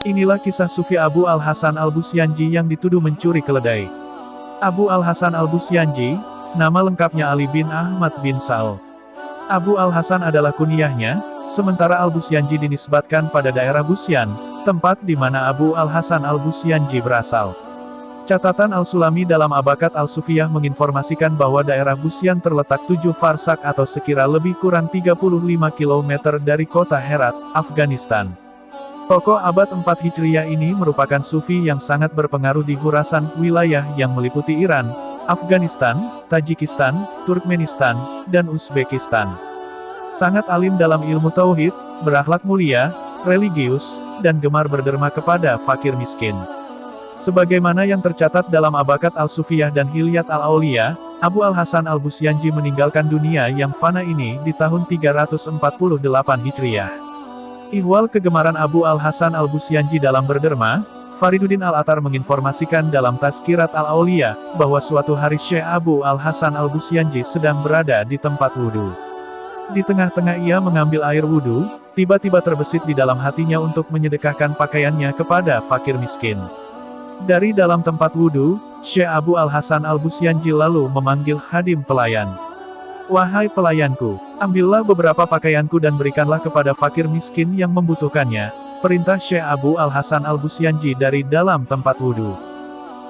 Inilah kisah Sufi Abu Al-Hasan Al-Busyanji yang dituduh mencuri keledai. Abu Al-Hasan Al-Busyanji, nama lengkapnya Ali bin Ahmad bin Sa'al. Abu Al-Hasan adalah kunyahnya, sementara Al-Busyanji dinisbatkan pada daerah Busyan, tempat di mana Abu Al-Hasan Al-Busyanji berasal. Catatan Al-Sulami dalam Abakat Al-Sufiyah menginformasikan bahwa daerah Busyan terletak 7 farsak atau sekira lebih kurang 35 km dari kota Herat, Afghanistan. Tokoh abad 4 Hijriyah ini merupakan sufi yang sangat berpengaruh di Khurasan, wilayah yang meliputi Iran, Afghanistan, Tajikistan, Turkmenistan, dan Uzbekistan. Sangat alim dalam ilmu tauhid, berakhlak mulia, religius, dan gemar berderma kepada fakir miskin. Sebagaimana yang tercatat dalam Abakat Al-Sufiyah dan Hilyat Al-Auliya, Abu Al-Hasan Al-Busyanji meninggalkan dunia yang fana ini di tahun 348 Hijriyah. Ihwal kegemaran Abu Al-Hasan Al-Busyanji dalam berderma, Fariduddin Al-Atar menginformasikan dalam Tazkirat Al-Auliya, bahwa suatu hari Syekh Abu Al-Hasan Al-Busyanji sedang berada di tempat wudhu. Di tengah-tengah ia mengambil air wudhu, tiba-tiba terbesit di dalam hatinya untuk menyedekahkan pakaiannya kepada fakir miskin. Dari dalam tempat wudhu, Syekh Abu Al-Hasan Al-Busyanji lalu memanggil hadim pelayan. "Wahai pelayanku, ambillah beberapa pakaianku dan berikanlah kepada fakir miskin yang membutuhkannya," perintah Syekh Abu Al-Hasan Al-Busyanji dari dalam tempat wudhu.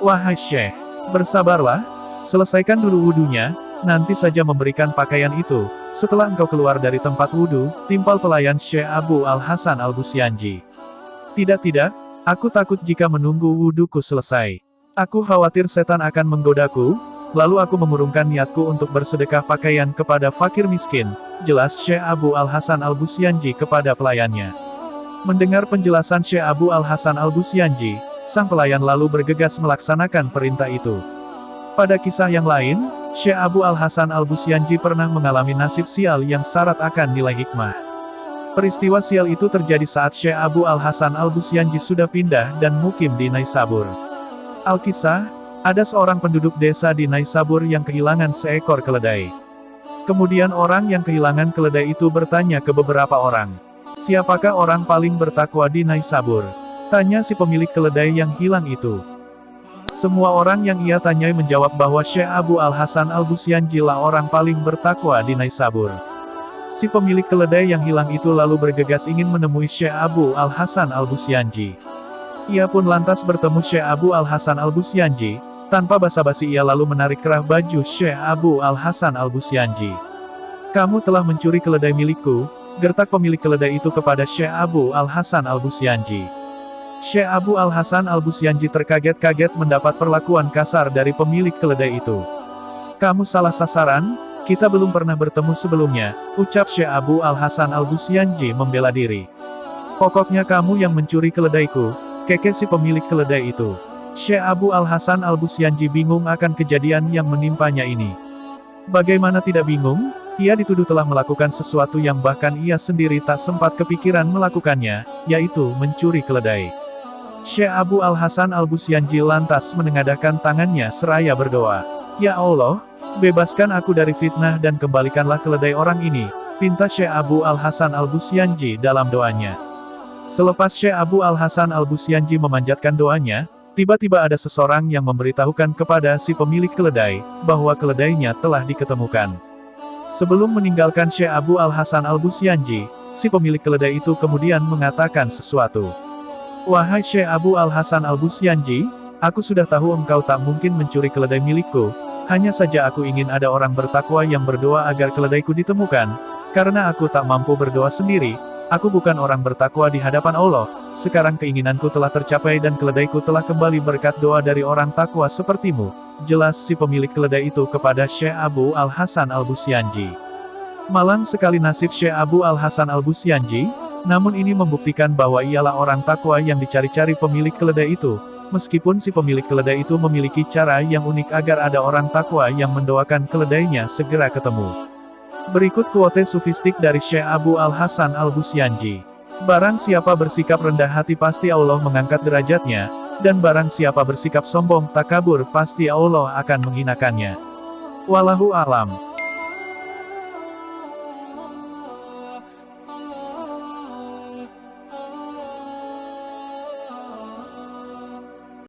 "Wahai Syekh, bersabarlah, selesaikan dulu wudhunya, nanti saja memberikan pakaian itu, setelah engkau keluar dari tempat wudhu," timpal pelayan Syekh Abu Al-Hasan Al-Busyanji. "Tidak, aku takut jika menunggu wudhuku selesai. Aku khawatir setan akan menggodaku, lalu aku mengurungkan niatku untuk bersedekah pakaian kepada fakir miskin," jelas Syekh Abu Al-Hasan Al-Busyanji kepada pelayannya. Mendengar penjelasan Syekh Abu Al-Hasan Al-Busyanji, sang pelayan lalu bergegas melaksanakan perintah itu. Pada kisah yang lain, Syekh Abu Al-Hasan Al-Busyanji pernah mengalami nasib sial yang syarat akan nilai hikmah. Peristiwa sial itu terjadi saat Syekh Abu Al-Hasan Al-Busyanji sudah pindah dan mukim di Naisabur. Al-Kisah, ada seorang penduduk desa di Naisabur yang kehilangan seekor keledai. Kemudian orang yang kehilangan keledai itu bertanya ke beberapa orang, "Siapakah orang paling bertakwa di Naisabur?" tanya si pemilik keledai yang hilang itu. Semua orang yang ia tanyai menjawab bahwa Syekh Abu Al-Hasan Al-Busyanji lah orang paling bertakwa di Naisabur. Si pemilik keledai yang hilang itu lalu bergegas ingin menemui Syekh Abu Al-Hasan Al-Busyanji. Ia pun lantas bertemu Syekh Abu Al-Hasan Al-Busyanji. Tanpa basa-basi ia lalu menarik kerah baju Syekh Abu Al-Hasan Al-Busyanji. "Kamu telah mencuri keledai milikku," gertak pemilik keledai itu kepada Syekh Abu Al-Hasan Al-Busyanji. Syekh Abu Al-Hasan Al-Busyanji terkaget-kaget mendapat perlakuan kasar dari pemilik keledai itu. "Kamu salah sasaran, kita belum pernah bertemu sebelumnya," ucap Syekh Abu Al-Hasan Al-Busyanji membela diri. "Pokoknya kamu yang mencuri keledaiku," kekeh si pemilik keledai itu. Syekh Abu Al-Hasan Al-Busyanji bingung akan kejadian yang menimpanya ini. Bagaimana tidak bingung? Ia dituduh telah melakukan sesuatu yang bahkan ia sendiri tak sempat kepikiran melakukannya, yaitu mencuri keledai. Syekh Abu Al-Hasan Al-Busyanji lantas menengadahkan tangannya seraya berdoa, "Ya Allah, bebaskan aku dari fitnah dan kembalikanlah keledai orang ini," pinta Syekh Abu Al-Hasan Al-Busyanji dalam doanya. Selepas Syekh Abu Al-Hasan Al-Busyanji memanjatkan doanya, tiba-tiba ada seseorang yang memberitahukan kepada si pemilik keledai, bahwa keledainya telah diketemukan. Sebelum meninggalkan Syekh Abu Al-Hasan Al-Busyanji, si pemilik keledai itu kemudian mengatakan sesuatu. "Wahai Syekh Abu Al-Hasan Al-Busyanji, aku sudah tahu engkau tak mungkin mencuri keledai milikku, hanya saja aku ingin ada orang bertakwa yang berdoa agar keledaiku ditemukan, karena aku tak mampu berdoa sendiri. Aku bukan orang bertakwa di hadapan Allah, sekarang keinginanku telah tercapai dan keledaiku telah kembali berkat doa dari orang takwa sepertimu," jelas si pemilik keledai itu kepada Syekh Abu Al-Hasan Al-Busyanji. Malang sekali nasib Syekh Abu Al-Hasan Al-Busyanji, namun ini membuktikan bahwa ialah orang takwa yang dicari-cari pemilik keledai itu, meskipun si pemilik keledai itu memiliki cara yang unik agar ada orang takwa yang mendoakan keledainya segera ketemu. Berikut kuote sufistik dari Syekh Abu Al-Hasan Al-Busyanji. "Barang siapa bersikap rendah hati pasti Allah mengangkat derajatnya, dan barang siapa bersikap sombong takabur pasti Allah akan menghinakannya." Wallahu a'lam.